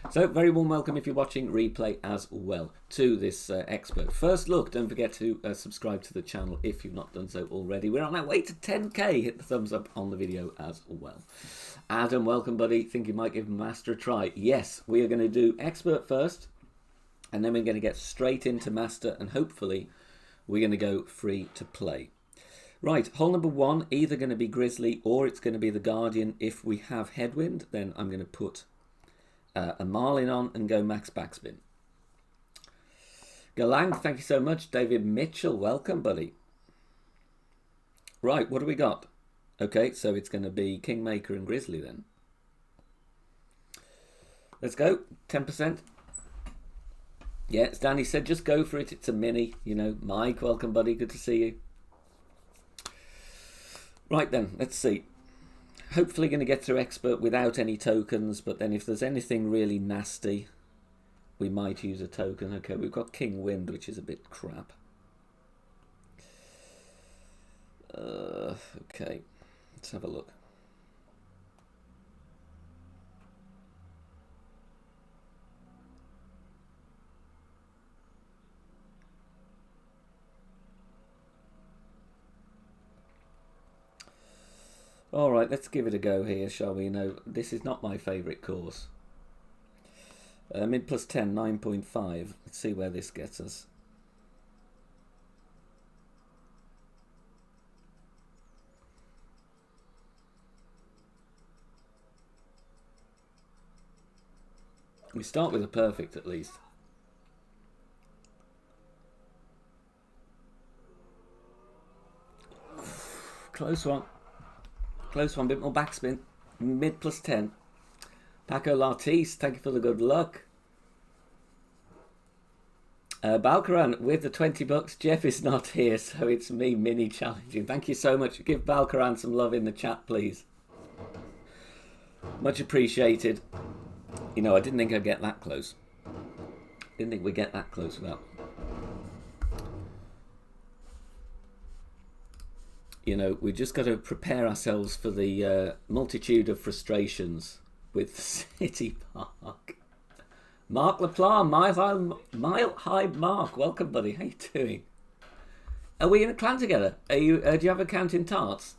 So, very warm welcome if you're watching replay as well to this expert first look. Don't forget to subscribe to the channel if you've not done so already. We're on our way to 10k. Hit the thumbs up on the video as well. Adam, welcome, buddy. Think you might give Master a try? Yes, we are going to do expert first, and then we're going to get straight into Master, and hopefully we're going to go free to play. Right, hole number one, either going to be Grizzly or it's going to be the Guardian. If we have Headwind, then I'm going to put a Marlin on and go max backspin. Galang, thank you so much. David Mitchell, welcome, buddy. Right, what do we got? Okay, so it's going to be Kingmaker and Grizzly then. Let's go, 10%. Yeah, as Danny said, just go for it. It's a mini, you know. Mike, welcome, buddy. Good to see you. Right then, let's see. Hopefully going to get through expert without any tokens, but then if there's anything really nasty, we might use a token. Okay, we've got King Wind, which is a bit crap. Okay, let's have a look. All right, let's give it a go here, shall we? No, this is not my favourite course. Mid plus 10, 9.5. Let's see where this gets us. We start with a perfect at least. Close one. Close one, bit more backspin. Mid plus 10. Paco Lartis, thank you for the good luck. Balkaran with the 20 bucks. Jeff is not here, so it's me mini challenging. Thank you so much. Give Balkaran some love in the chat, please. Much appreciated. You know, I didn't think I'd get that close. Didn't think we'd get that close without. You know, we've just got to prepare ourselves for the multitude of frustrations with City Park. Mark LaPlante, Mile High Mark, welcome, buddy. How you doing? Are we in a clan together? Are you? Do you have a account in Tarts?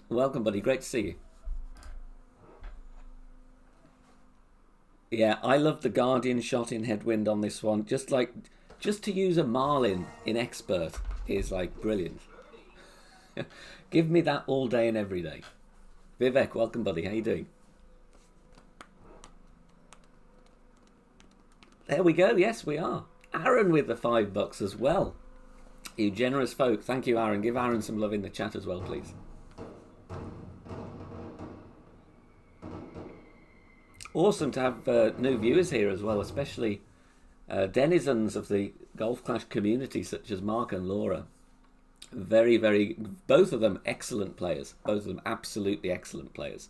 Welcome, buddy. Great to see you. Yeah, I love the Guardian shot in Headwind on this one. Just to use a Marlin in expert is like brilliant. Give me that all day and every day. Vivek, welcome, buddy. How you doing? There we go. Yes, we are. Aaron with the $5 as well. You generous folk. Thank you, Aaron. Give Aaron some love in the chat as well, please. Awesome to have new viewers here as well, especially denizens of the Golf Clash community such as Mark and Laura. Very, very, both of them excellent players. Both of them absolutely excellent players.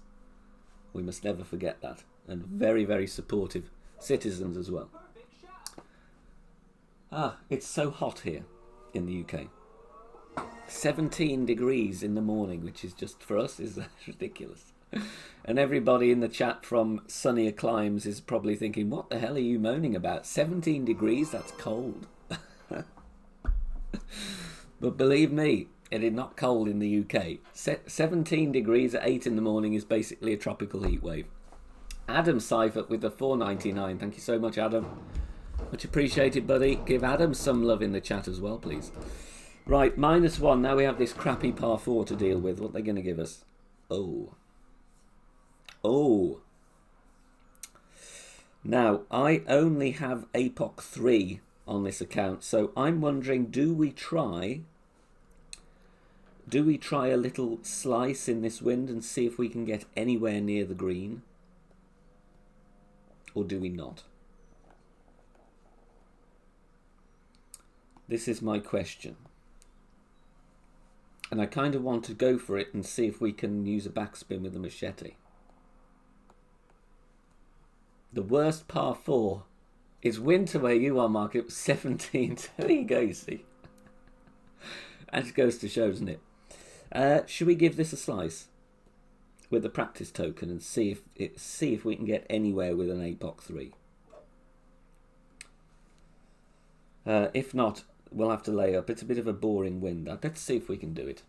We must never forget that. And very, very supportive citizens as well. It's so hot here in the UK. 17 degrees in the morning, which is just, for us, is ridiculous. And everybody in the chat from sunnier climes is probably thinking, what the hell are you moaning about? 17 degrees? That's cold. But believe me, it is not cold in the UK. 17 degrees at 8 in the morning is basically a tropical heat wave. Adam Seifert with the $4.99. Thank you so much, Adam. Much appreciated, buddy. Give Adam some love in the chat as well, please. Right, -1. Now we have this crappy par 4 to deal with. What are they going to give us? Oh. Now, I only have APOC 3 on this account, so I'm wondering, do we try a little slice in this wind and see if we can get anywhere near the green? Or do we not? This is my question. And I kind of want to go for it and see if we can use a backspin with a machete. The worst par 4 is winter where you are, Mark. It was 17. There you go, you see. That goes to show, doesn't it? Should we give this a slice? with the practice token and see if we can get anywhere with an 8 box 3. If not, we'll have to lay up. It's a bit of a boring win. Let's see if we can do it.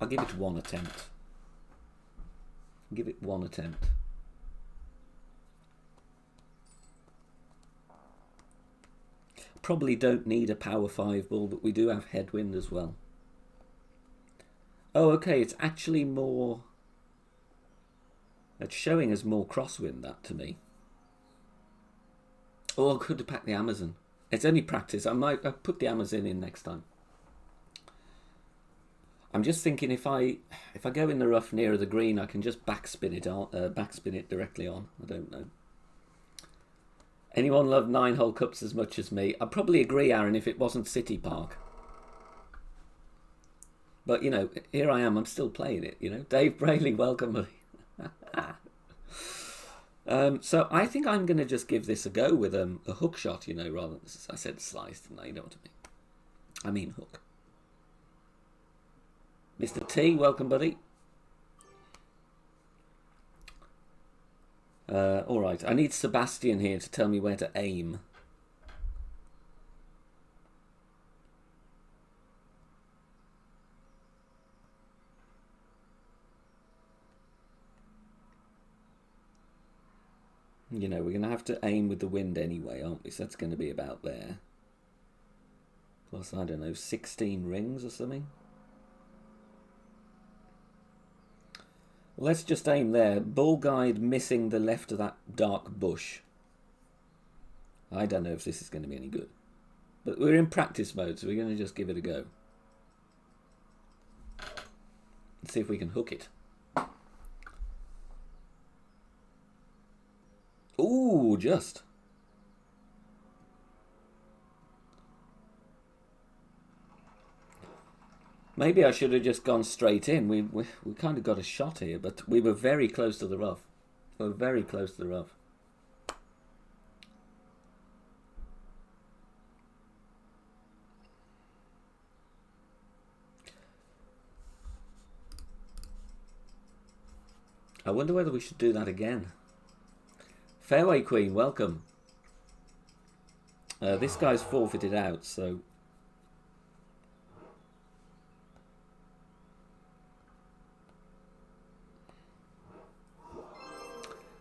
I'll give it one attempt. Give it one attempt. Probably don't need a power 5 ball, but we do have headwind as well. Oh, okay, it's actually more... It's showing as more crosswind, that, to me. Oh, I could have packed the Amazon. It's only practice. I'll put the Amazon in next time. I'm just thinking if I go in the rough nearer the green, I can just backspin it directly on. I don't know. Anyone love 9-hole cups as much as me? I'd probably agree, Aaron, if it wasn't City Park. But, you know, here I am. I'm still playing it, you know. Dave Brayley, welcome, buddy. So I think I'm going to just give this a go with a hook shot, you know, rather than... I said slice, didn't I? You know what I mean hook. Mr. T, welcome, buddy. All right, I need Sebastian here to tell me where to aim. You know, we're going to have to aim with the wind anyway, aren't we? So that's going to be about there. Plus, I don't know, 16 rings or something. Well, let's just aim there. Ball guide missing the left of that dark bush. I don't know if this is going to be any good. But we're in practice mode, so we're going to just give it a go. Let's see if we can hook it. Ooh, just. Maybe I should have just gone straight in. We kind of got a shot here, but we were very close to the rough. We were very close to the rough. I wonder whether we should do that again. Fairway Queen, welcome. This guy's forfeited out, so...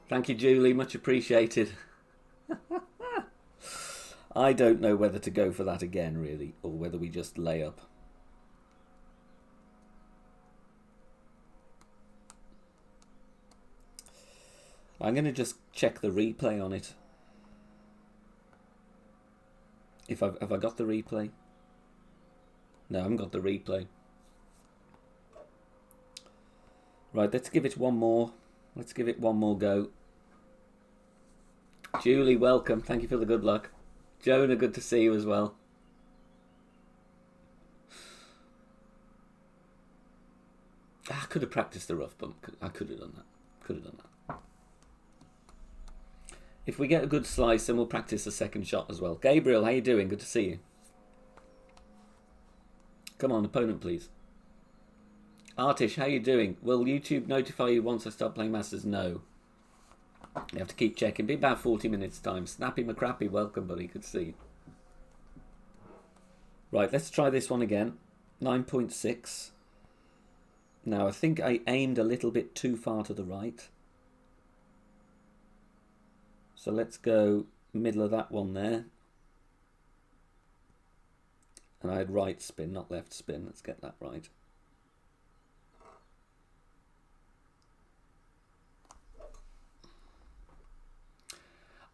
Thank you, Julie. Much appreciated. I don't know whether to go for that again, really, or whether we just lay up. I'm going to just check the replay on it. Have I got the replay? No, I haven't got the replay. Right, let's give it one more. Let's give it one more go. Julie, welcome. Thank you for the good luck. Jonah, good to see you as well. I could have practiced the rough bump. I could have done that. Could have done that. If we get a good slice, then we'll practice the second shot as well. Gabriel, how you doing? Good to see you. Come on, opponent, please. Artish, how you doing? Will YouTube notify you once I start playing Masters? No. You have to keep checking. Be about 40 minutes time. Snappy McCrappy, welcome, buddy. Good to see you. Right, let's try this one again. 9.6. Now, I think I aimed a little bit too far to the right. So let's go middle of that one there. And I had right spin, not left spin. Let's get that right.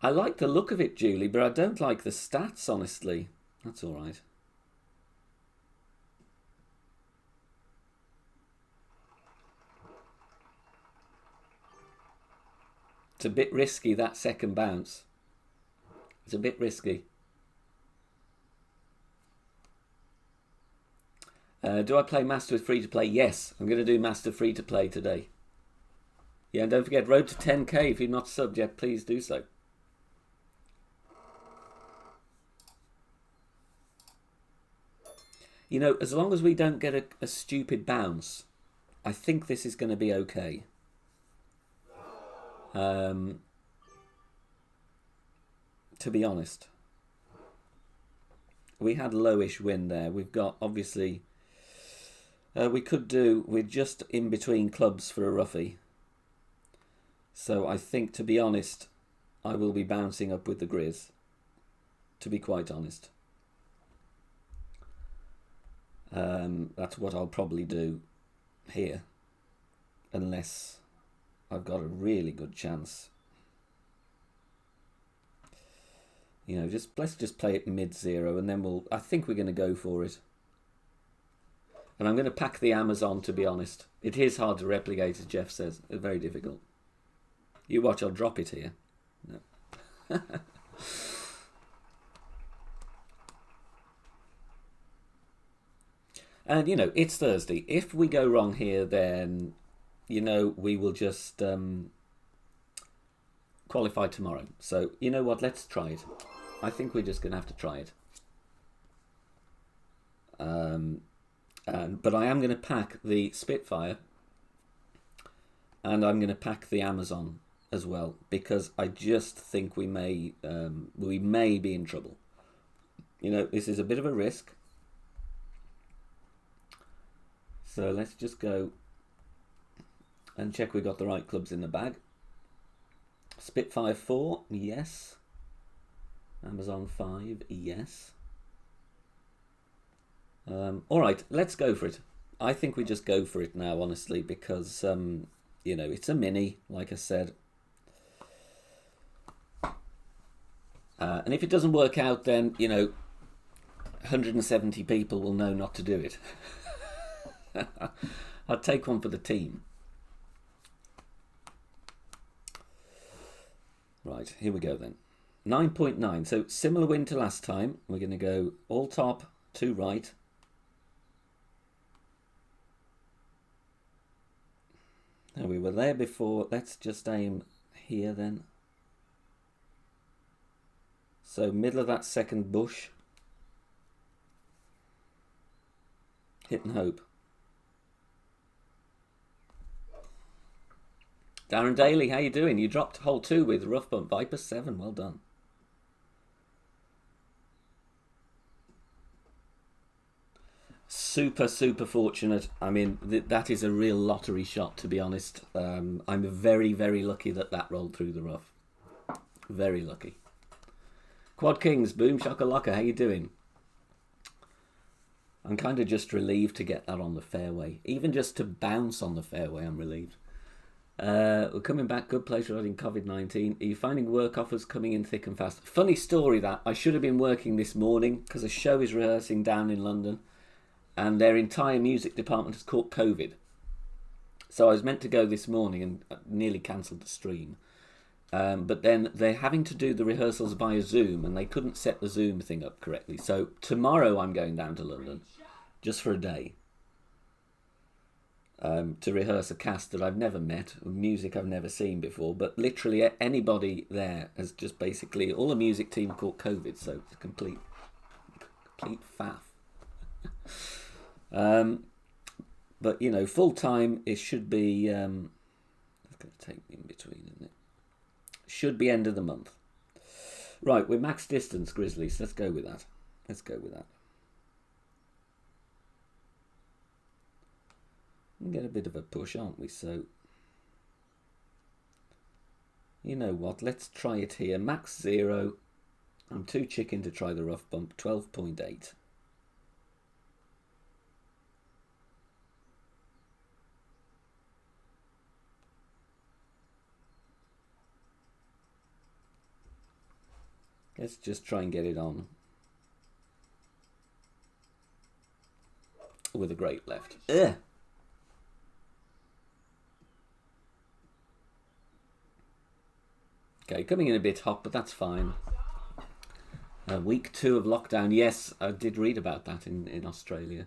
I like the look of it, Julie, but I don't like the stats, honestly. That's all right. It's a bit risky, that second bounce. It's a bit risky. Do I play Master with free-to-play? Yes, I'm going to do Master free-to-play today. Yeah, and don't forget, road to 10k. If you're not subbed yet, please do so. You know, as long as we don't get a stupid bounce, I think this is going to be okay. To be honest, we had lowish win there. We've got, obviously, we could do, we're just in between clubs for a roughie. So I think, to be honest, I will be bouncing up with the Grizz, to be quite honest. That's what I'll probably do here, unless I've got a really good chance. You know, let's just play it mid-0, and then I think we're going to go for it. And I'm going to pack the Amazon, to be honest. It is hard to replicate, as Jeff says. It's very difficult. You watch, I'll drop it here. No. And, you know, it's Thursday. If we go wrong here, then, you know, we will just qualify tomorrow. So, you know what? Let's try it. I think we're just going to have to try it. But I am going to pack the Spitfire. And I'm going to pack the Amazon as well. Because I just think we may be in trouble. You know, this is a bit of a risk. So let's just go and check we got the right clubs in the bag. Spitfire 4, yes. Amazon 5, yes. All right, let's go for it. I think we just go for it now, honestly, because, you know, it's a mini, like I said. And if it doesn't work out, then, you know, 170 people will know not to do it. I'd take one for the team. Right, here we go then. 9.9, so similar win to last time. We're going to go all top, 2 right. Now we were there before. Let's just aim here then. So middle of that second bush. Hit and hope. Darren Daly, how you doing? You dropped hole 2 with rough bump. Viper 7, well done. Super, super fortunate. I mean, that is a real lottery shot, to be honest. I'm very, very lucky that rolled through the rough. Very lucky. Quad Kings, boom shakalaka, how you doing? I'm kind of just relieved to get that on the fairway. Even just to bounce on the fairway, I'm relieved. We're coming back. Good place regarding COVID-19. Are you finding work offers coming in thick and fast? Funny story that. I should have been working this morning because a show is rehearsing down in London and their entire music department has caught COVID. So I was meant to go this morning and nearly cancelled the stream. But then they're having to do the rehearsals via Zoom and they couldn't set the Zoom thing up correctly. So tomorrow I'm going down to London just for a day. To rehearse a cast that I've never met, music I've never seen before, but literally anybody there has just basically, all the music team caught COVID, so it's complete faff. But, you know, full time, it should be, it's going to take me in between, isn't it? Should be end of the month. Right, we're max distance, Grizzlies, let's go with that. Let's go with that. We get a bit of a push, aren't we? So, you know what? Let's try it here. Max 0. I'm too chicken to try the rough bump. 12.8. Let's just try and get it on. With a great left. Ugh. Okay, coming in a bit hot, but that's fine. Week 2 of lockdown. Yes, I did read about that in Australia.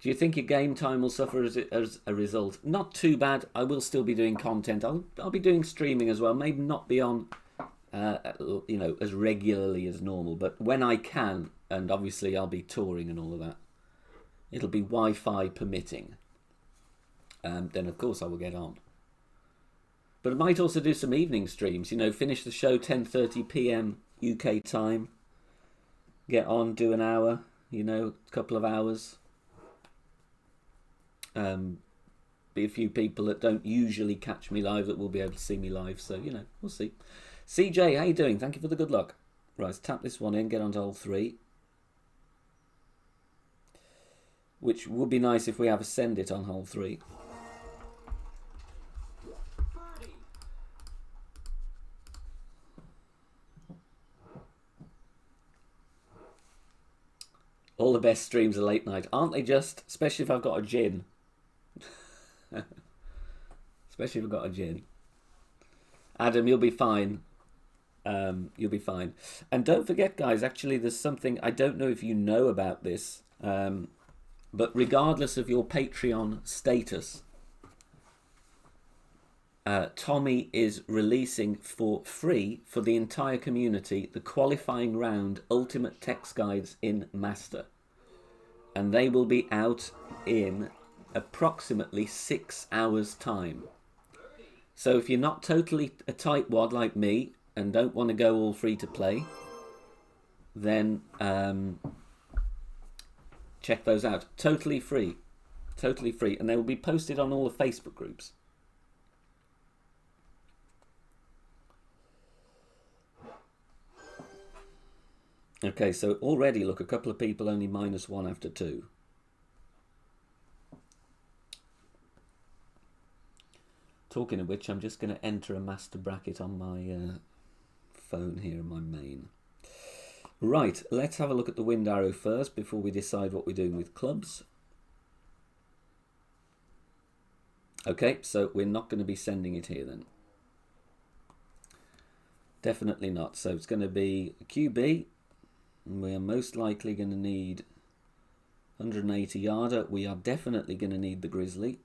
Do you think your game time will suffer as a result? Not too bad. I will still be doing content. I'll be doing streaming as well. Maybe not be on, you know, as regularly as normal. But when I can, and obviously I'll be touring and all of that, it'll be Wi-Fi permitting. then of course I will get on. But I might also do some evening streams, you know, finish the show 10:30 p.m. UK time, get on, do an hour, you know, a couple of hours. Be a few people that don't usually catch me live that will be able to see me live, so, you know, we'll see. CJ, how you doing? Thank you for the good luck. Right, let's tap this one in, get on to hole 3. Which would be nice if we have Ascend It on hole 3. All the best streams are late night, aren't they just? Especially if I've got a gin. Especially if I've got a gin. Adam, you'll be fine. You'll be fine. And don't forget, guys, actually there's something, I don't know if you know about this, but regardless of your Patreon status, Tommy is releasing for free for the entire community the qualifying round Ultimate Text Guides in Master. And they will be out in approximately 6 hours time. So if you're not totally a tightwad like me and don't want to go all free to play, then check those out. Totally free. Totally free. And they will be posted on all the Facebook groups. Okay, so already, look, a couple of people only -1 after 2. Talking of which, I'm just going to enter a master bracket on my phone here in my main. Right, let's have a look at the wind arrow first before we decide what we're doing with clubs. Okay, so we're not going to be sending it here then. Definitely not. So it's going to be a QB. And we are most likely going to need 180 yarder. We are definitely going to need the Grizzly.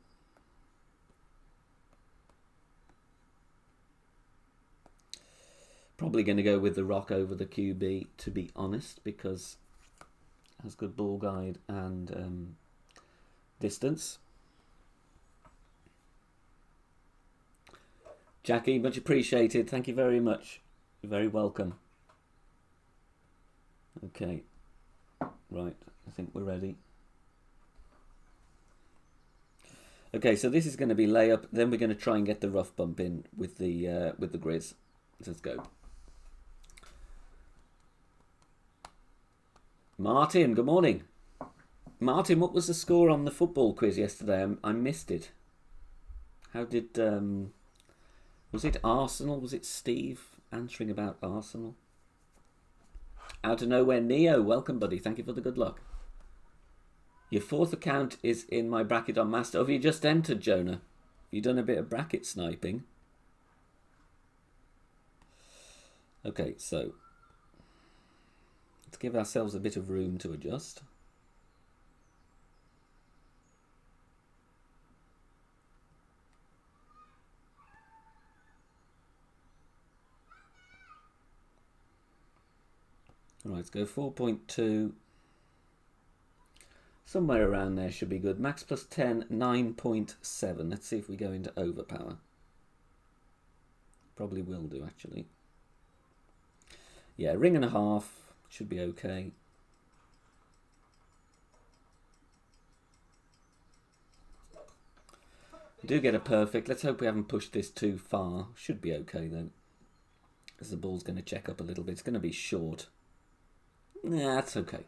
Probably going to go with the Rock over the QB, to be honest, because it has good ball guide and distance. Jackie, much appreciated. Thank you very much. You're very welcome. Okay, right, I think we're ready. Okay, so this is going to be layup, then we're going to try and get the rough bump in with the Grizz. Let's go. Martin, good morning. Martin, what was the score on the football quiz yesterday? I missed it. How did, was it Arsenal? Was it Steve answering about Arsenal? Out of nowhere, Neo, welcome buddy, thank you for the good luck. Your 4th account is in my bracket on Master. Have you just entered, Jonah? You done a bit of bracket sniping? Okay, so let's give ourselves a bit of room to adjust. All right, let's go 4.2. Somewhere around there should be good. Max plus 10, 9.7. Let's see if we go into overpower. Probably will do, actually. Yeah, ring and a half. Should be okay. Do get a perfect. Let's hope we haven't pushed this too far. Should be okay, though. As the ball's going to check up a little bit. It's going to be short. Nah, that's okay.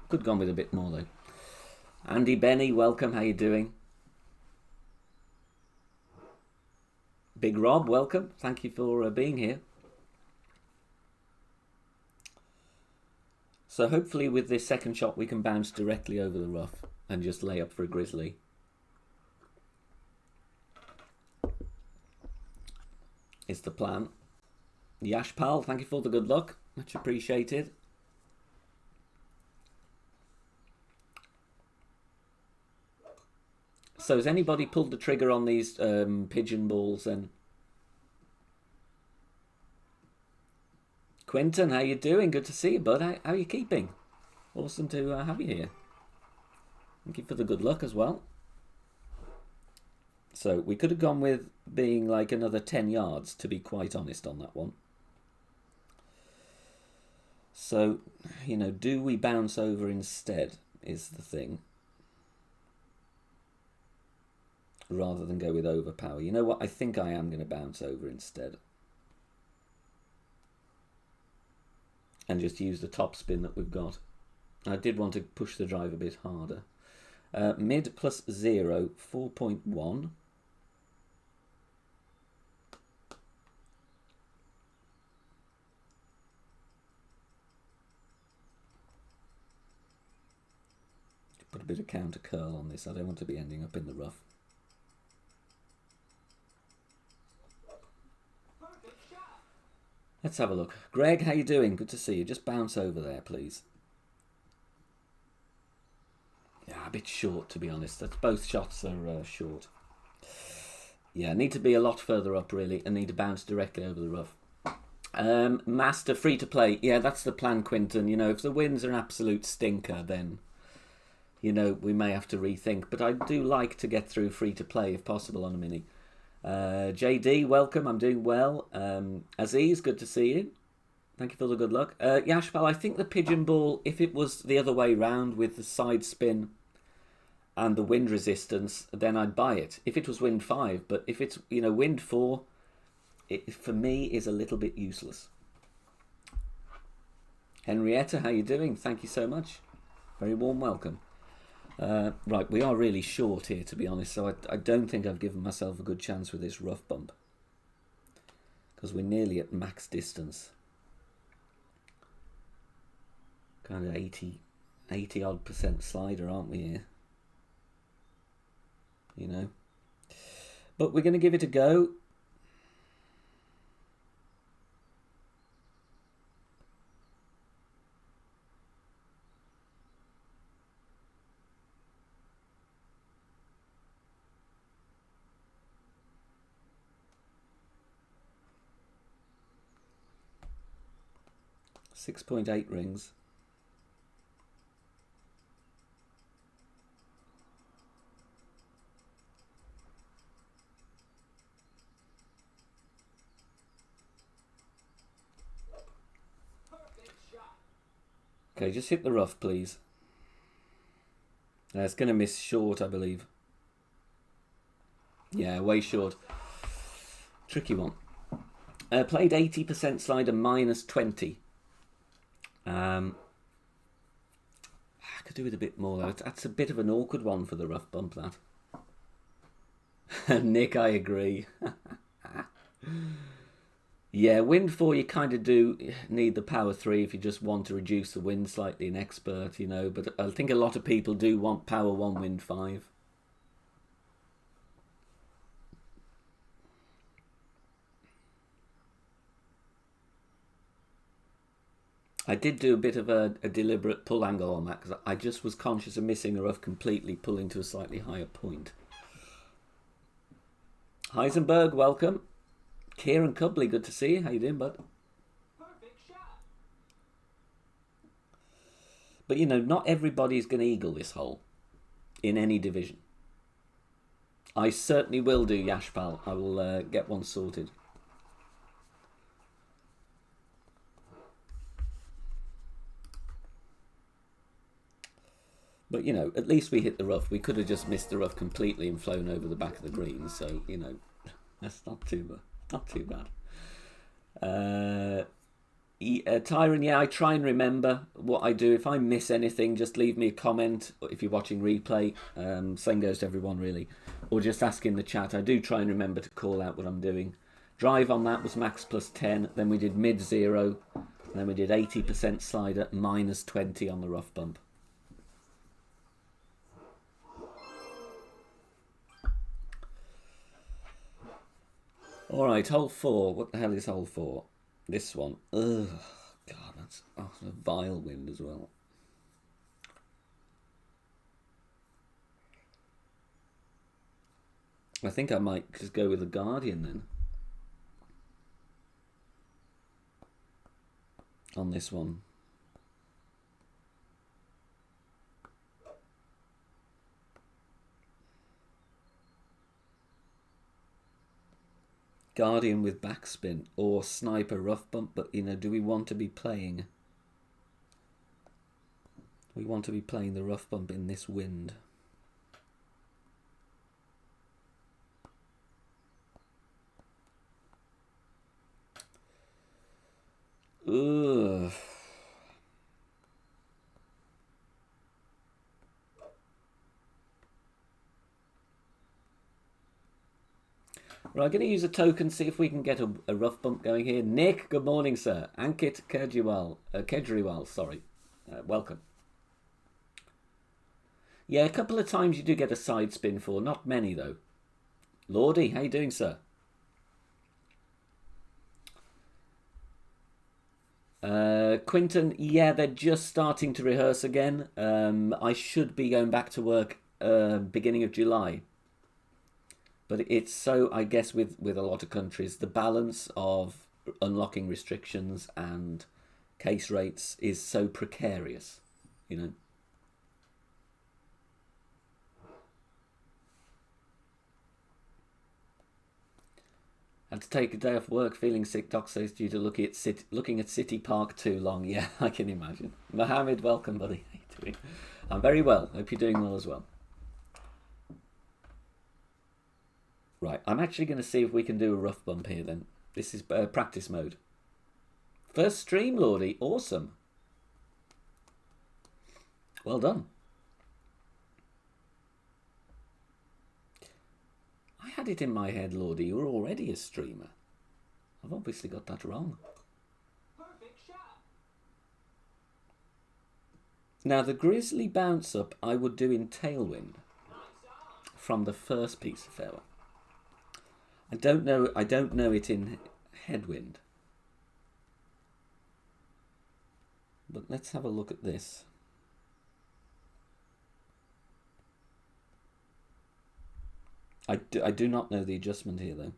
Could have gone with a bit more though. Andy Benny, welcome. How you doing? Big Rob, welcome. Thank you for being here. So hopefully with this second shot we can bounce directly over the rough and just lay up for a Grizzly. It's the plan. Yashpal, thank you for the good luck. Much appreciated. So has anybody pulled the trigger on these pigeon balls then? Quentin, how you doing? Good to see you, bud. How are you keeping? Awesome to have you here. Thank you for the good luck as well. So we could have gone with being like another 10 yards, to be quite honest on that one. So, you know, do we bounce over instead is the thing. Rather than go with overpower. You know what? I think I am going to bounce over instead. And just use the top spin that we've got. I did want to push the drive a bit harder. Mid plus 0, 4.1. Put a bit of counter curl on this. I don't want to be ending up in the rough. Let's have a look. Greg, how you doing? Good to see you. Just bounce over there, please. Yeah, a bit short, to be honest. That's, both shots are short. Yeah, need to be a lot further up, really, and need to bounce directly over the rough. Master, free to play. Yeah, that's the plan, Quinton. You know, if the winds are an absolute stinker, then, you know, we may have to rethink. But I do like to get through free to play, if possible, on a mini. JD, welcome. I'm doing well. Aziz, good to see you. Thank you for the good luck. Yashpal, I think the pigeon ball, if it was the other way round with the side spin and the wind resistance, then I'd buy it. If it was wind 5, but if it's, you know, wind 4, it for me is a little bit useless. Henrietta, how you doing? Thank you so much. Very warm welcome. Right, we are really short here, to be honest, so I don't think I've given myself a good chance with this rough bump. Because we're nearly at max distance. Kind of 80 odd percent slider, aren't we here? You know. But we're going to give it a go. .8 rings. Okay, just hit the rough, please. It's going to miss short, I believe. Yeah, way short. Tricky one. Played 80% slider minus 20. I could do with a bit more though. That's a bit of an awkward one for the rough bump, that. Nick, I agree. Yeah, wind 4 you kind of do need the power 3 if you just want to reduce the wind slightly in expert, you know, but I think a lot of people do want power 1 wind 5. I did do a bit of a deliberate pull angle on that because I just was conscious of missing the rough completely, pulling to a slightly higher point. Heisenberg, welcome. Kieran Cubley, good to see you. How you doing, bud? Perfect shot. But, you know, not everybody's going to eagle this hole in any division. I certainly will do, Yashpal. I will get one sorted. But, you know, at least we hit the rough. We could have just missed the rough completely and flown over the back of the green. So, you know, that's not too bad. Not too bad. Tyron, yeah, I try and remember what I do. If I miss anything, just leave me a comment. If you're watching replay, same goes to everyone, really. Or just ask in the chat. I do try and remember to call out what I'm doing. Drive on that was max plus 10. Then we did mid 0. Then we did 80% slider minus 20 on the rough bump. All right, hole 4. What the hell is hole 4? This one. Ugh, God, that's a vile wind as well. I think I might just go with the Guardian then. On this one. Guardian with backspin or Sniper rough bump, but you know, do we want to be playing? We want to be playing the rough bump in this wind. Ugh. Right, I'm going to use a token, see if we can get a rough bump going here. Nick, good morning, sir. Ankit Kejriwal, sorry. Welcome. Yeah, a couple of times you do get a side spin for, not many though. Lordy, how you doing, sir? Quinton, yeah, they're just starting to rehearse again. I should be going back to work beginning of July. But it's so, I guess, with a lot of countries, the balance of unlocking restrictions and case rates is so precarious, you know. Had to take a day off work feeling sick, Doc says, due to looking at City Park too long. Yeah, I can imagine. Mohammed, welcome, buddy. How you doing? I'm very well. Hope you're doing well as well. Right, I'm actually going to see if we can do a rough bump here then. This is practice mode. First stream, Lordy. Awesome. Well done. I had it in my head, Lordy, you were already a streamer. I've obviously got that wrong. Perfect shot. Now, the Grizzly bounce up I would do in Tailwind from the first piece of fairway. I don't know it in Headwind. But let's have a look at this. I do not know the adjustment here though.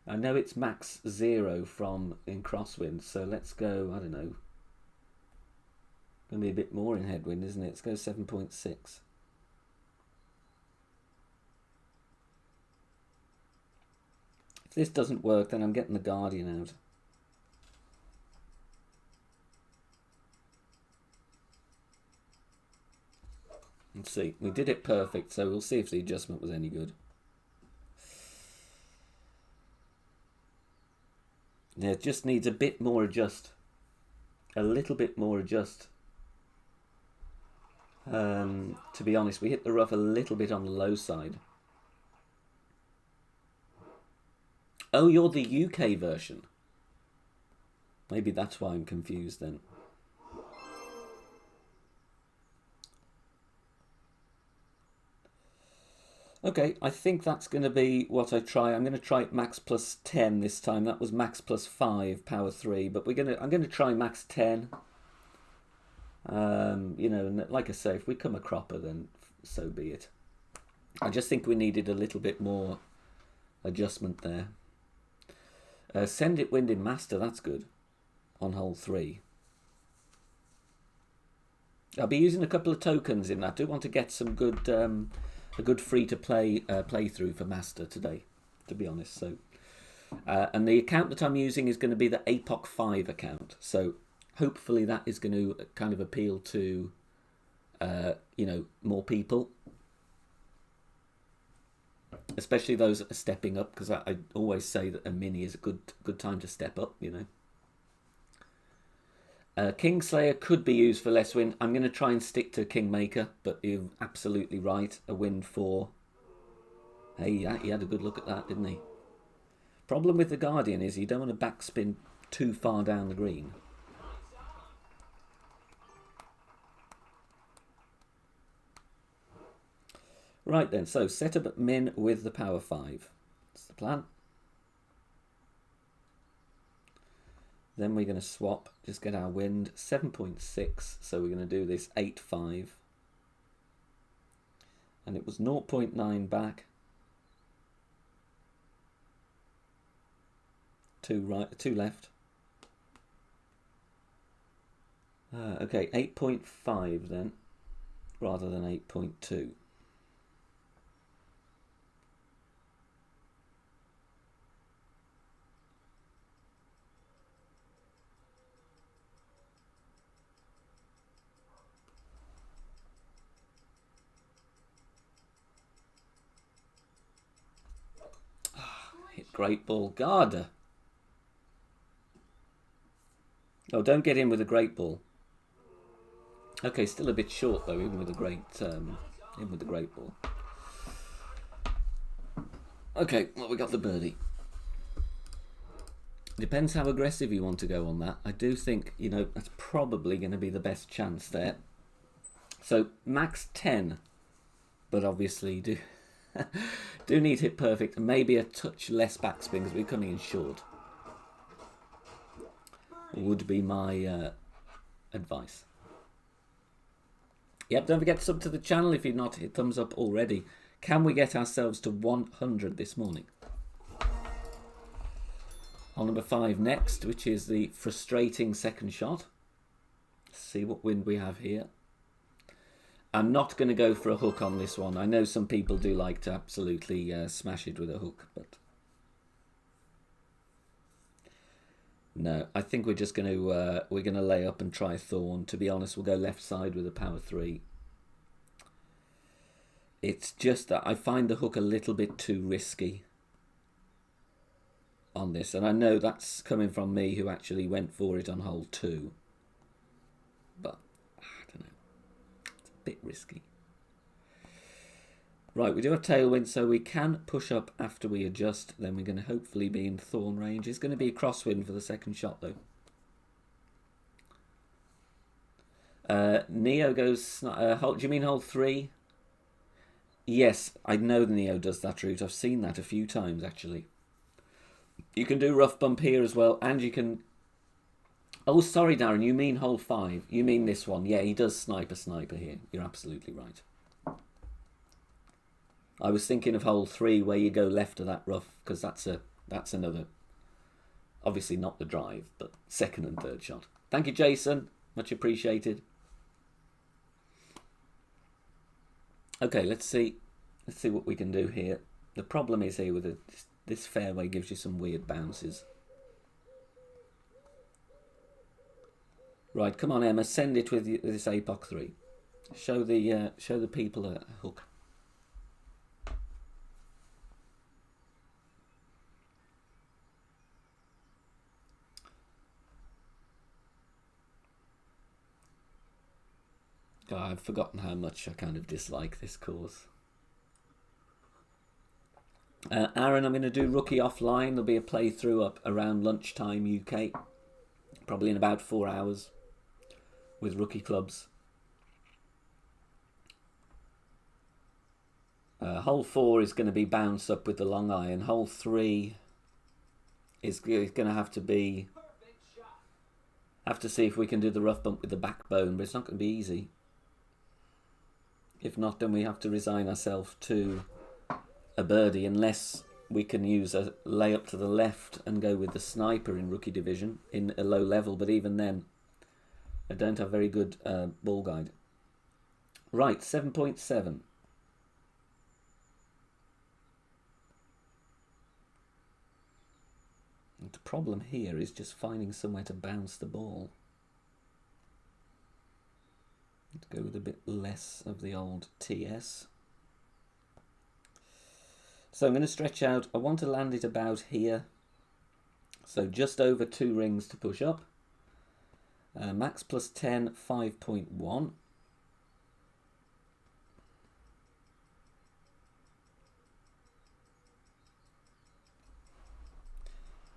I know it's max 0 from in crosswind, so let's go, I don't know. Gonna be a bit more in headwind, isn't it? Let's go 7.6. If this doesn't work, then I'm getting the Guardian out. Let's see. We did it perfect, so we'll see if the adjustment was any good. Yeah, it just needs a bit more adjust. A little bit more adjust. To be honest, we hit the rough a little bit on the low side. Oh, you're the UK version. Maybe that's why I'm confused then. Okay, I think that's going to be what I try. I'm going to try it max plus 10 this time. That was max plus 5, power 3. But I'm going to try max 10. You know, and like I say, if we come a cropper, then so be it. I just think we needed a little bit more adjustment there. Send it wind in master, that's good. On hole 3. I'll be using a couple of tokens in that. I do want to get some good... a good free-to-play playthrough for Master today, to be honest. So, and the account that I'm using is going to be the APOC 5 account. So hopefully that is going to kind of appeal to, you know, more people. Especially those that are stepping up, because I always say that a mini is a good time to step up, you know. Kingslayer could be used for less wind. I'm going to try and stick to Kingmaker, but you're absolutely right. A wind 4. Hey, he had a good look at that, didn't he? Problem with the Guardian is you don't want to backspin too far down the green. Right then, so set up at min with the power 5. That's the plan. Then we're going to swap, just get our wind, 7.6, so we're going to do this 8.5. And it was 0.9 back. 2 right, 2 left. Okay, 8.5 then, rather than 8.2. Hit great ball, Garda. Oh, don't get in with a great ball. Okay, still a bit short though, even with a great, ball. Okay, well, we got the birdie. Depends how aggressive you want to go on that. I do think, that's probably going to be the best chance there. So max 10, but obviously do do need hit perfect, and maybe a touch less backspin because we're coming in short. Would be my advice. Yep, don't forget to sub to the channel if you've not hit thumbs up already. Can we get ourselves to 100 this morning? On number 5 next, which is the frustrating second shot. Let's see what wind we have here. I'm not going to go for a hook on this one. I know some people do like to absolutely smash it with a hook, but no, I think we're just going to lay up and try thorn. To be honest, we'll go left side with a power 3. It's just that I find the hook a little bit too risky on this, and I know that's coming from me who actually went for it on hole 2, but I don't know, it's a bit risky. Right, we do have tailwind, so we can push up after we adjust. Then we're going to hopefully be in thorn range. It's going to be a crosswind for the second shot though. Neo goes, do you mean hole 3? Yes, I know the Neo does that route. I've seen that a few times actually. You can do rough bump here as well, and you can... Oh, sorry, Darren, you mean hole 5. You mean this one. Yeah, he does sniper here. You're absolutely right. I was thinking of hole 3 where you go left of that rough, because that's another... Obviously not the drive, but second and third shot. Thank you, Jason. Much appreciated. Okay, let's see what we can do here. The problem is here with this fairway gives you some weird bounces. Right, come on, Emma, send it with this APOC 3. Show the people a hook. God, I've forgotten how much I kind of dislike this course. Aaron, I'm going to do rookie offline. There'll be a playthrough up around lunchtime UK, probably in about 4 hours, with rookie clubs. Hole 4 is going to be bounced up with the long iron. Hole 3 is going to have to be... Have to see if we can do the rough bump with the backbone, but it's not going to be easy. If not, then we have to resign ourselves to a birdie, unless we can use a layup to the left and go with the sniper in rookie division in a low level. But even then, I don't have very good ball guide. Right, 7.7. The problem here is just finding somewhere to bounce the ball. Let's go with a bit less of the old TS. So I'm going to stretch out. I want to land it about here. So just over 2 rings to push up. Max plus 10, 5.1.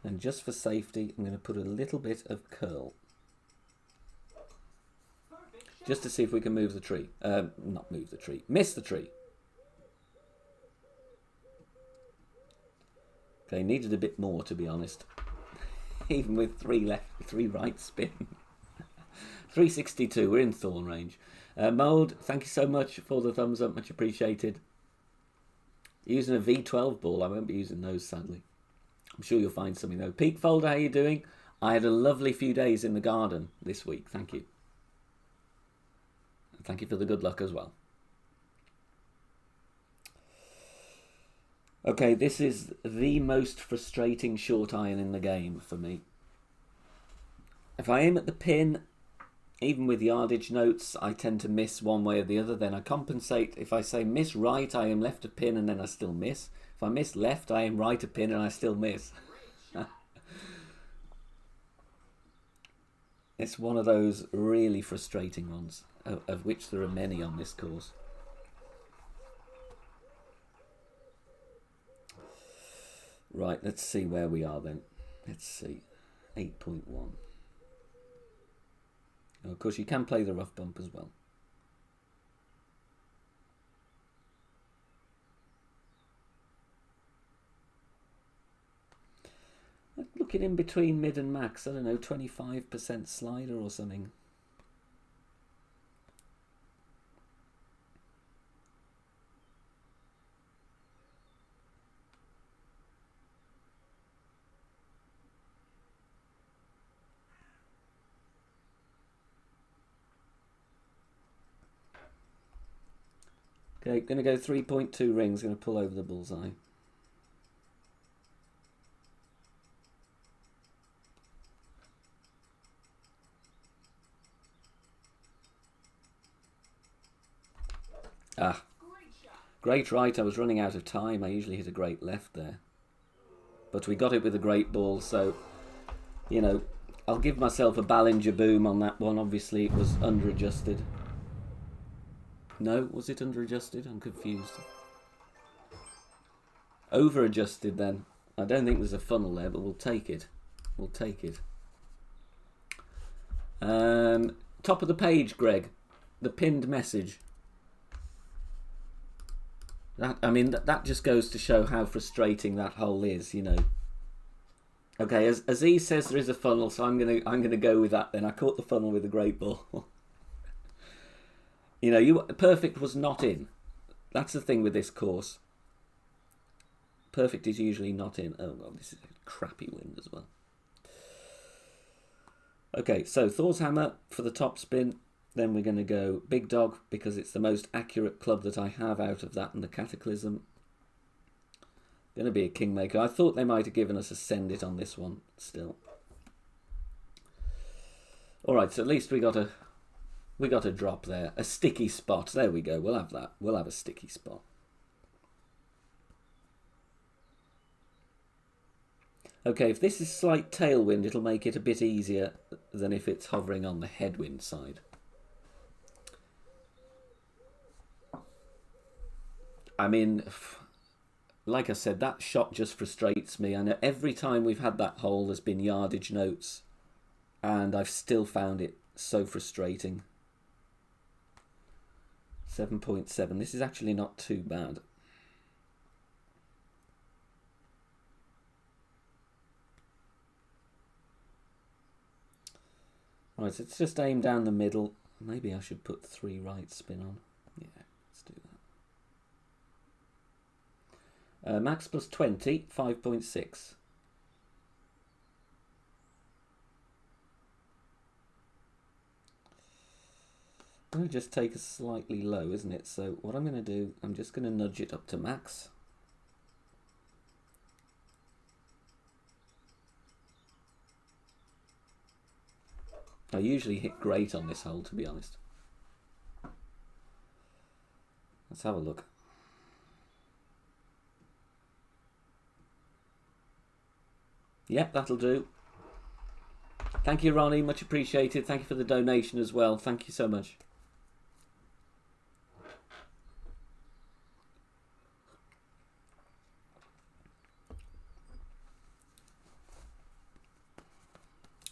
And just for safety, I'm going to put a little bit of curl. Just to see if we can move the tree. Not move the tree. Miss the tree. Okay, needed a bit more, to be honest. Even with 3 left, 3 right spin. 362, we're in thorn range. Mold, thank you so much for the thumbs up, much appreciated. Using a V12 ball, I won't be using those, sadly. I'm sure you'll find something though. Peak Folder, how are you doing? I had a lovely few days in the garden this week, thank you. Thank you for the good luck as well. Okay, this is the most frustrating short iron in the game for me. If I aim at the pin, even with yardage notes, I tend to miss one way or the other. Then I compensate. If I say miss right, I aim left of pin and then I still miss. If I miss left, I aim right of pin and I still miss. It's one of those really frustrating ones, of which there are many on this course. Right, let's see where we are then. Let's see. 8.1. Oh, of course, you can play the rough bump as well. Looking in between mid and max, I don't know, 25% slider or something. Okay, going to go 3.2 rings, going to pull over the bullseye. Ah, great right, I was running out of time. I usually hit a great left there. But we got it with a great ball, so, you know, I'll give myself a Ballinger boom on that one. Obviously, it was under-adjusted. No, was it under-adjusted? I'm confused. Over-adjusted then. I don't think there's a funnel there, but we'll take it. We'll take it. Top of the page, Greg. The pinned message. That just goes to show how frustrating that hole is, you know. Okay, as Aziz says there is a funnel, so I'm gonna go with that then. I caught the funnel with a great ball. You know, perfect was not in. That's the thing with this course. Perfect is usually not in. Oh god, this is a crappy wind as well. Okay, so Thor's Hammer for the top spin. Then we're going to go Big Dog because it's the most accurate club that I have out of that and the Cataclysm. Going to be a Kingmaker. I thought they might have given us a Send It on this one still. Alright, so at least we got a drop there. A sticky spot. There we go. We'll have that. We'll have a sticky spot. Okay, if this is slight tailwind, it'll make it a bit easier than if it's hovering on the headwind side. I mean, like I said, that shot just frustrates me. I know every time we've had that hole, there's been yardage notes, and I've still found it so frustrating. 7.7. This is actually not too bad. Right, so it's just aim down the middle. Maybe I should put 3 right spin on. Yeah, let's do that. Max plus 20, 5.6. I'm going to just take a slightly low, isn't it? So what I'm going to do, I'm just going to nudge it up to max. I usually hit great on this hole, to be honest. Let's have a look. Yep, that'll do. Thank you, Ronnie. Much appreciated. Thank you for the donation as well. Thank you so much.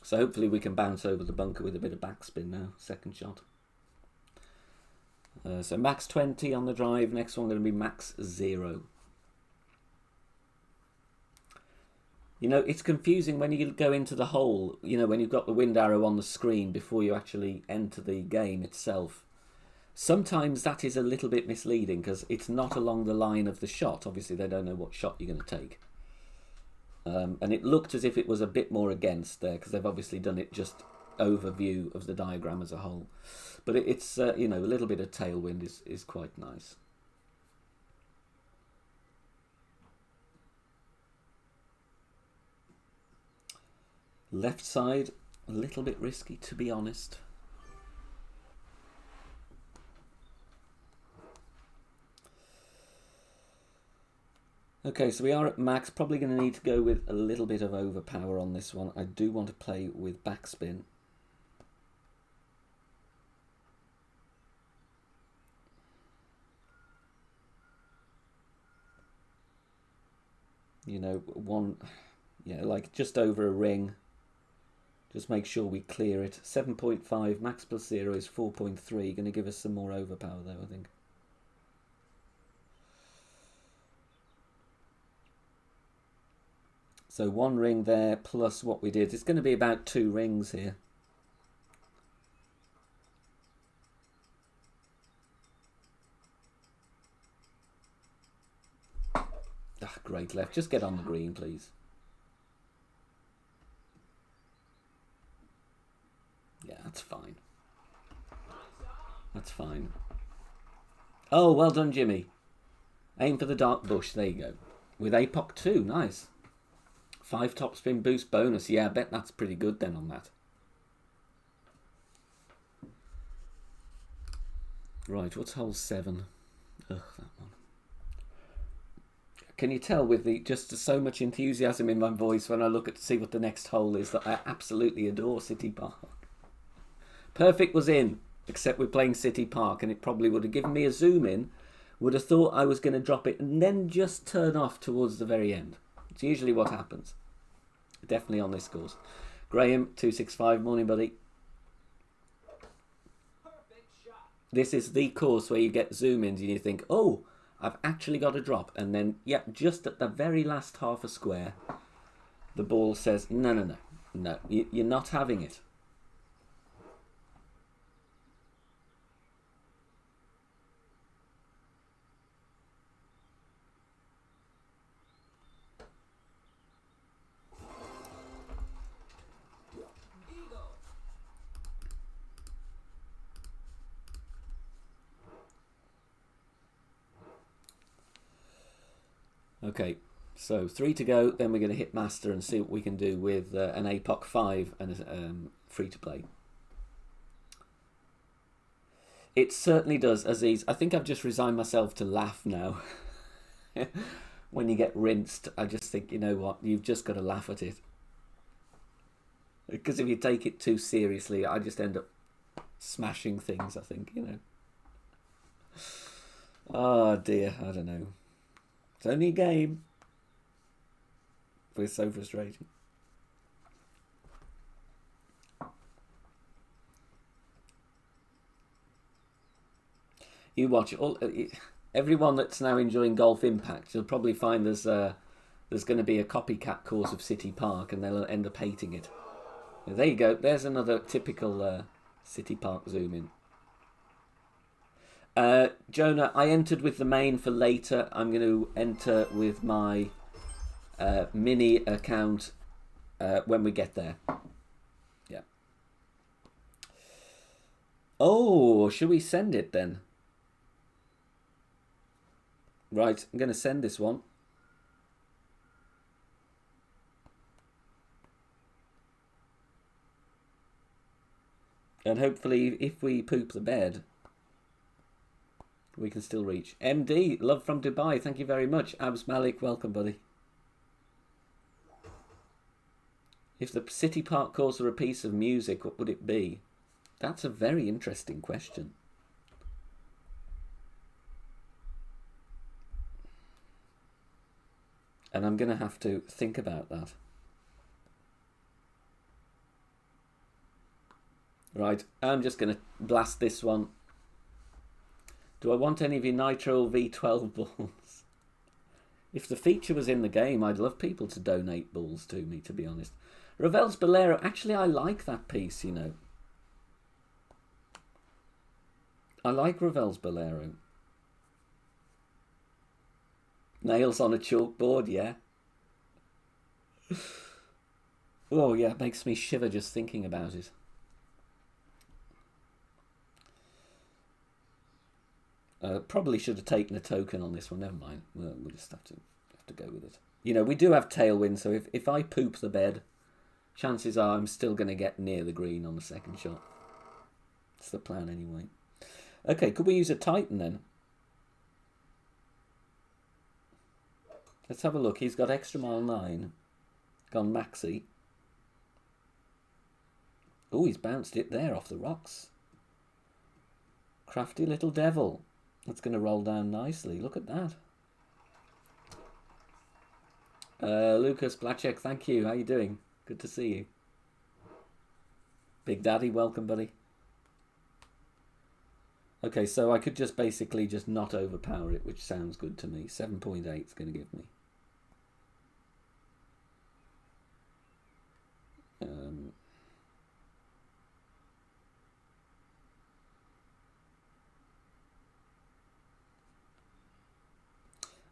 So hopefully we can bounce over the bunker with a bit of backspin now. Second shot. So max 20 on the drive. Next one going to be max 0. You know, it's confusing when you go into the hole, you know, when you've got the wind arrow on the screen before you actually enter the game itself. Sometimes that is a little bit misleading because it's not along the line of the shot. Obviously, they don't know what shot you're going to take. And it looked as if it was a bit more against there because they've obviously done it just overview of the diagram as a whole. But it's you know, a little bit of tailwind is quite nice. Left side, a little bit risky, to be honest. Okay, so we are at max. Probably going to need to go with a little bit of overpower on this one. I do want to play with backspin. You know, one, yeah, like just over a ring. Just make sure we clear it. 7.5, max plus 0 is 4.3. Going to give us some more overpower though, I think. So one ring there plus what we did. It's going to be about 2 rings here. Ah, great left. Just get on the green, please. Yeah, that's fine. That's fine. Oh, well done, Jimmy. Aim for the dark bush. There you go. With APOC 2. Nice. 5 topspin boost bonus. Yeah, I bet that's pretty good then on that. Right, what's hole 7? Ugh, that one. Can you tell with the just so much enthusiasm in my voice when I look at to see what the next hole is that I absolutely adore City Park. Perfect was in, except we're playing City Park, and it probably would have given me a zoom in. Would have thought I was going to drop it and then just turn off towards the very end. It's usually what happens. Definitely on this course. Graham, 265, morning buddy. This is the course where you get zoom-ins and you think, oh, I've actually got a drop. And then, yeah, just at the very last half a square, the ball says, no, you're not having it. Okay, so 3 to go, then we're going to hit master and see what we can do with an APOC 5 and a free to play. It certainly does, Aziz. I think I've just resigned myself to laugh now. When you get rinsed, I just think, you know what, you've just got to laugh at it. Because if you take it too seriously, I just end up smashing things, I think, you know. Oh dear, I don't know. It's only a game. But it's so frustrating. You watch all everyone that's now enjoying Golf Impact. You'll probably find there's going to be a copycat course of City Park, and they'll end up hating it. There you go. There's another typical City Park zoom in. Jonah, I entered with the main for later. I'm going to enter with my mini account when we get there. Yeah. Oh, should we send it then? Right, I'm going to send this one. And hopefully, if we poop the bed, we can still reach. MD, love from Dubai. Thank you very much. Abs Malik, welcome, buddy. If the City Park course were a piece of music, what would it be? That's a very interesting question. And I'm going to have to think about that. Right, I'm just going to blast this one. Do I want any of your Nitro V12 balls? If the feature was in the game, I'd love people to donate balls to me, to be honest. Ravel's Bolero, actually I like that piece, you know. I like Ravel's Bolero. Nails on a chalkboard, yeah. Oh yeah, it makes me shiver just thinking about it. Probably should have taken a token on this one. Never mind. We'll just have to go with it. You know, we do have tailwind, so if I poop the bed, chances are I'm still going to get near the green on the second shot. That's the plan anyway. Okay, could we use a Titan then? Let's have a look. He's got extra mile 9. Gone maxi. Oh, he's bounced it there off the rocks. Crafty little devil. That's going to roll down nicely. Look at that. Lucas Blachek, thank you. How you doing? Good to see you. Big Daddy, welcome, buddy. Okay, so I could just basically just not overpower it, which sounds good to me. 7.8 is going to give me.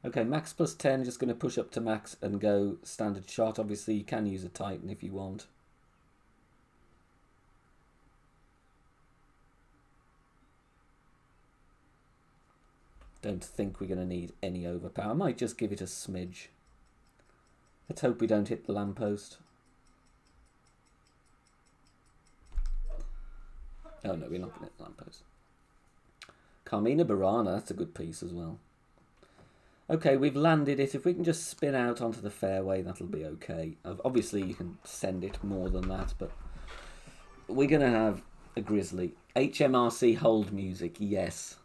Okay, max plus 10, just going to push up to max and go standard shot. Obviously, you can use a Titan if you want. Don't think we're going to need any overpower. I might just give it a smidge. Let's hope we don't hit the lamppost. Oh no, we're not going to hit the lamppost. Carmina Burana, that's a good piece as well. Okay, we've landed it. If we can just spin out onto the fairway, that'll be okay. Obviously, you can send it more than that, but we're going to have a grizzly. HMRC hold music, yes.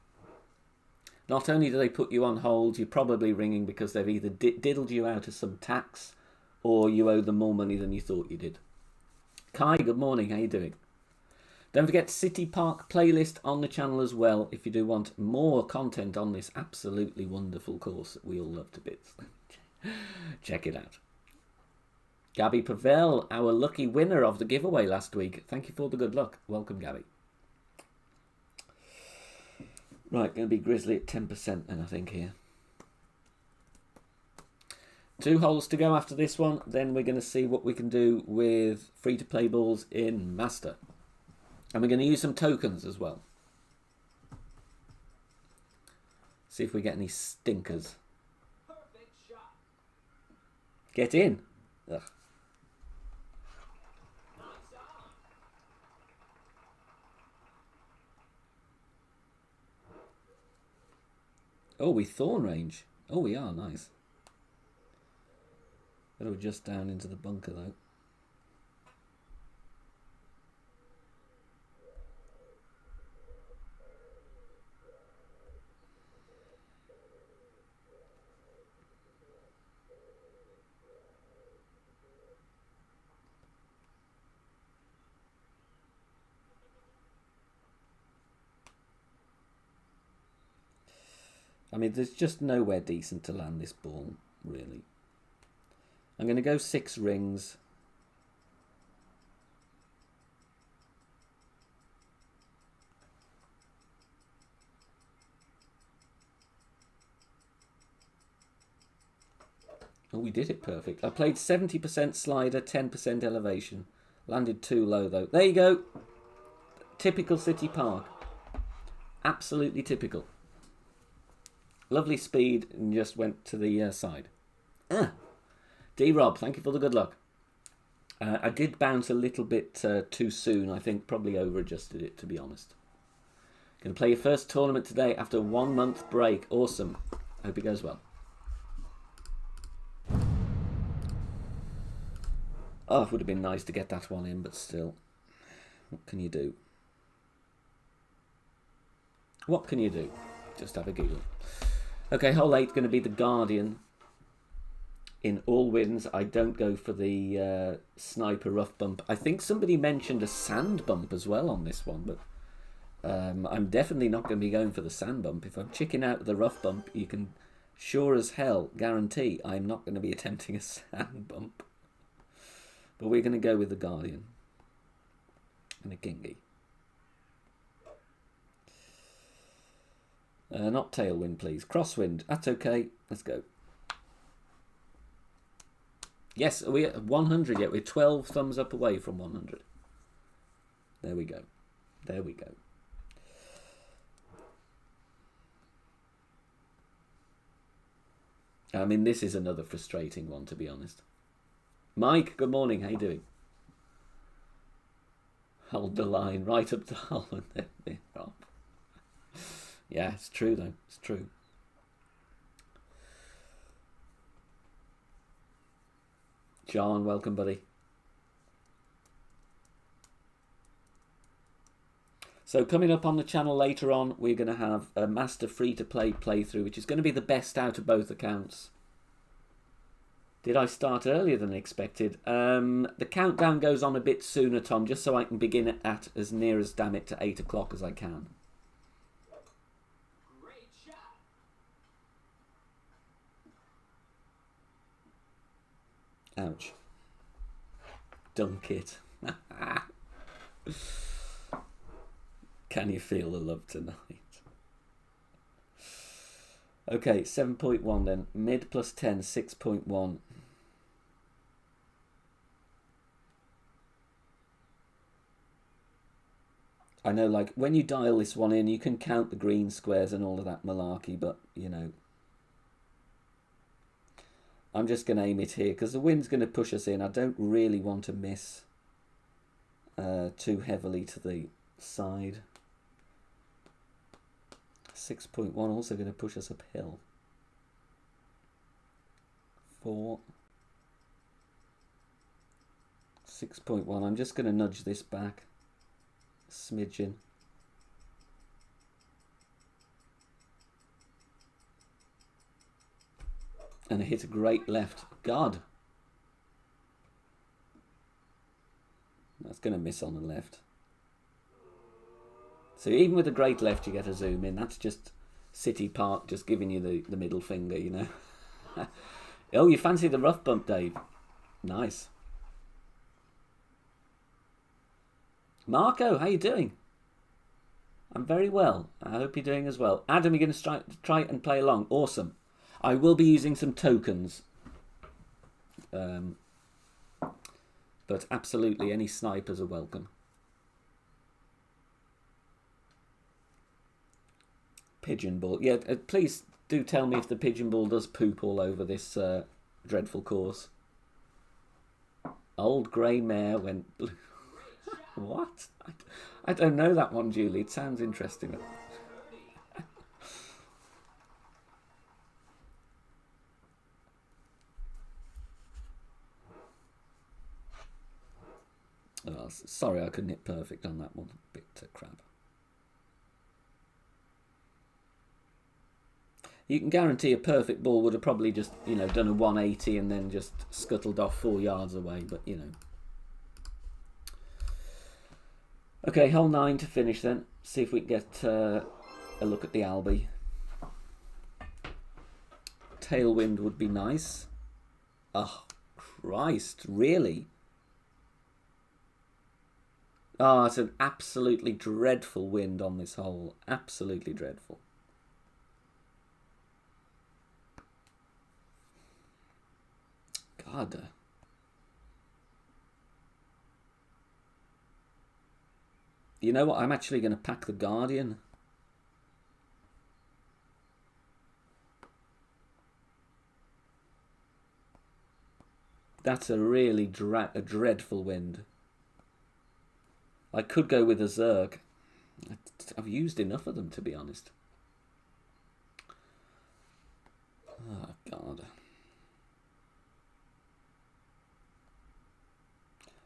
Not only do they put you on hold, you're probably ringing because they've either diddled you out of some tax or you owe them more money than you thought you did. Kai, good morning. How you doing? Don't forget City Park playlist on the channel as well if you do want more content on this absolutely wonderful course that we all love to bits. Check it out. Gabby Pavel, our lucky winner of the giveaway last week. Thank you for the good luck. Welcome, Gabby. Right, going to be grizzly at 10% then, I think, here. 2 holes to go after this one. Then we're going to see what we can do with free-to-play balls in Master. And we're going to use some tokens as well. See if we get any stinkers. Get in. Ugh. Oh, we thorn range. Oh, we are. Nice. Better adjust down into the bunker, though. I mean, there's just nowhere decent to land this ball, really. I'm going to go 6 rings. Oh, we did it perfect. I played 70% slider, 10% elevation. Landed too low, though. There you go. Typical City Park. Absolutely typical. Lovely speed and just went to the side. D-Rob, thank you for the good luck. I did bounce a little bit too soon. I think probably over-adjusted it, to be honest. Going to play your first tournament today after a 1-month break. Awesome. Hope it goes well. Oh, it would have been nice to get that one in, but still. What can you do? What can you do? Just have a giggle. Okay, hole 8 going to be the Guardian. In all wins, I don't go for the sniper rough bump. I think somebody mentioned a sand bump as well on this one, but I'm definitely not going to be going for the sand bump. If I'm chicking out the rough bump, you can sure as hell guarantee I'm not going to be attempting a sand bump. But we're going to go with the Guardian. And a Kingy. Not tailwind, please. Crosswind. That's okay. Let's go. Yes, are we at 100 yet? We're 12 thumbs up away from 100. There we go. There we go. I mean, this is another frustrating one, to be honest. Mike, good morning. How you doing? Hold the line right up to Hull and then they're up. Yeah, it's true though. It's true. John, welcome, buddy. So coming up on the channel later on, we're going to have a master free-to-play playthrough, which is going to be the best out of both accounts. Did I start earlier than expected? The countdown goes on a bit sooner, Tom, just so I can begin it at as near as, damn it, to 8 o'clock as I can. Great shot. Ouch. Dunk it. Can you feel the love tonight? Okay, 7.1 then. Mid plus 10, 6.1. I know, like, when you dial this one in, you can count the green squares and all of that malarkey, but, you know, I'm just going to aim it here because the wind's going to push us in. I don't really want to miss too heavily to the side. 6.1 also going to push us uphill. 4. 6.1. I'm just going to nudge this back a smidgen. And I hit a great left. God. That's going to miss on the left. So even with a great left, you get a zoom in. That's just City Park just giving you the middle finger, you know. Oh, you fancy the rough bump, Dave? Nice. Marco, how you doing? I'm very well. I hope you're doing as well. Adam, you're going to try and play along. Awesome. I will be using some tokens. But absolutely, any snipers are welcome. Pigeon ball. Yeah, please do tell me if the pigeon ball does poop all over this dreadful course. Old grey mare went blue. What? I don't know that one, Julie. It sounds interesting. Oh, sorry, I couldn't hit perfect on that one. Bit crap. You can guarantee a perfect ball would have probably just, you know, done a 180 and then just scuttled off 4 yards away, but, you know. Okay, hole 9 to finish then. See if we can get a look at the Albie. Tailwind would be nice. Oh, Christ, really? Oh, it's an absolutely dreadful wind on this hole. Absolutely dreadful. God. You know what? I'm actually going to pack the Guardian. That's a really dreadful wind. I could go with a Zerg. I've used enough of them, to be honest. Oh, God.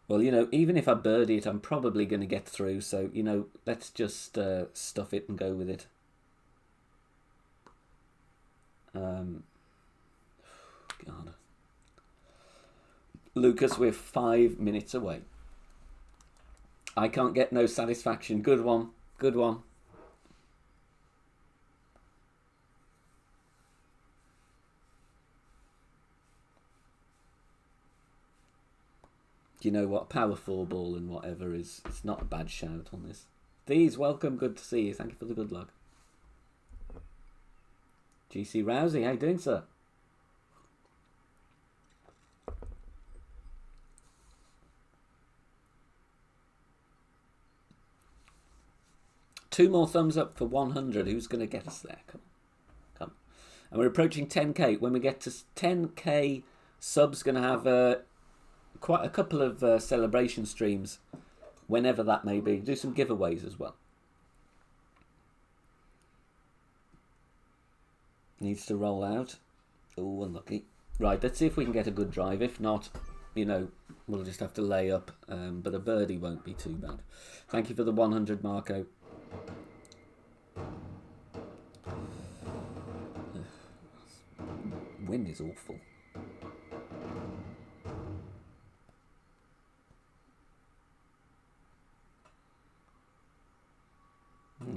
Well, you know, even if I birdie it, I'm probably going to get through. So, you know, let's just stuff it and go with it. God. Lucas, we're 5 minutes away. I can't get no satisfaction. Good one. Good one. Do you know what? Power 4 ball and whatever is, it's not a bad shout on this. These, welcome. Good to see you. Thank you for the good luck. GC Rousey, how you doing, sir? Two more thumbs up for 100. Who's going to get us there? Come on. Come. And we're approaching 10k. When we get to 10k subs, going to have quite a couple of celebration streams, whenever that may be. Do some giveaways as well. Needs to roll out. Oh, unlucky. Right, let's see if we can get a good drive. If not, you know, we'll just have to lay up. But a birdie won't be too bad. Thank you for the 100, Marco. Wind is awful.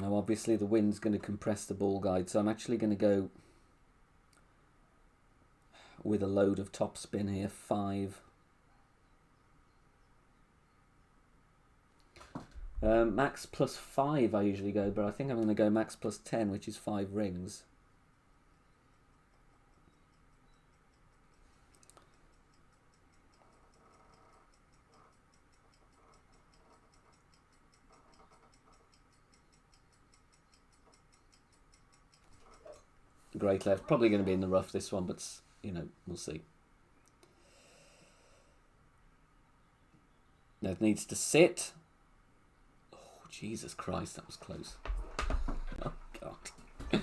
Now, obviously, the wind's going to compress the ball guide, so I'm actually going to go with a load of top spin here, 5. Max plus 5 I usually go, but I think I'm going to go max plus 10, which is 5 rings. Great left. Probably going to be in the rough, this one, but, you know, we'll see. Now it needs to sit. Oh, Jesus Christ, that was close. Oh, God.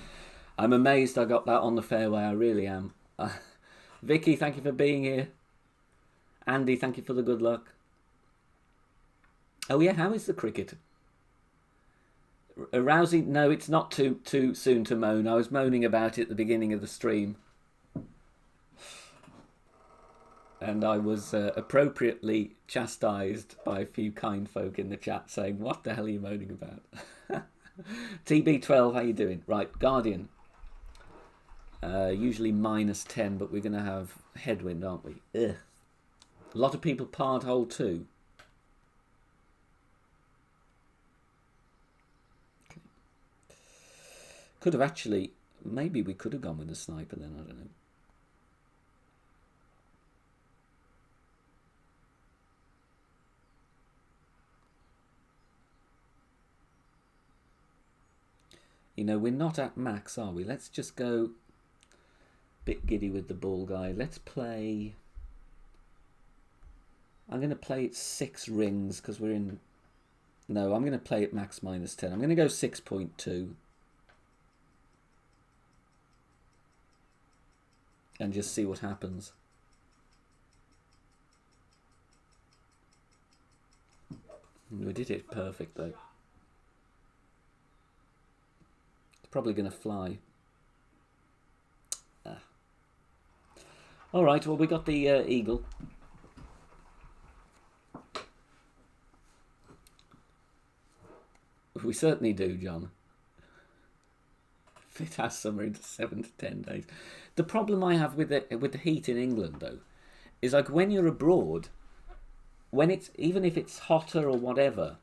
I'm amazed I got that on the fairway. I really am. Vicky, thank you for being here. Andy, thank you for the good luck. Oh, yeah, how is the cricket? Rousey, no, it's not too soon to moan. I was moaning about it at the beginning of the stream. And I was appropriately chastised by a few kind folk in the chat saying, what the hell are you moaning about? TB12, how you doing? Right, Guardian. Usually minus 10, but we're going to have headwind, aren't we? Ugh. A lot of people parred hole 2. Could have actually, maybe we could have gone with the sniper then, I don't know. You know, we're not at max, are we? Let's just go a bit giddy with the ball guy. Let's play, I'm going to play it 6 rings because we're in, no, I'm going to play it max minus 10. I'm going to go 6.2. And just see what happens. We did it perfect though. It's probably going to fly. All right, well, we got the eagle. We certainly do, John. It has summer into 7 to 10 days. The problem I have with the heat in England, though, is like when you're abroad, when it's, even if it's hotter or whatever,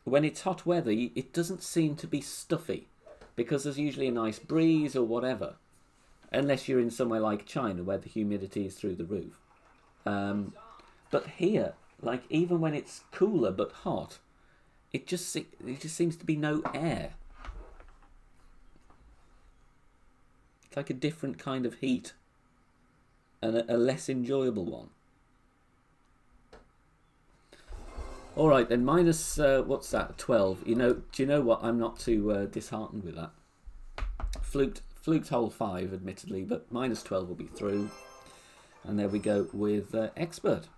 when it's hot weather, it doesn't seem to be stuffy because there's usually a nice breeze or whatever, unless you're in somewhere like China where the humidity is through the roof. But here, like even when it's cooler but hot, it just seems to be no air. It's like a different kind of heat and a less enjoyable one. All right, then minus, what's that, 12. You know, do you know what? I'm not too disheartened with that. Fluked hole 5, admittedly, but minus 12 will be through. And there we go with Expert.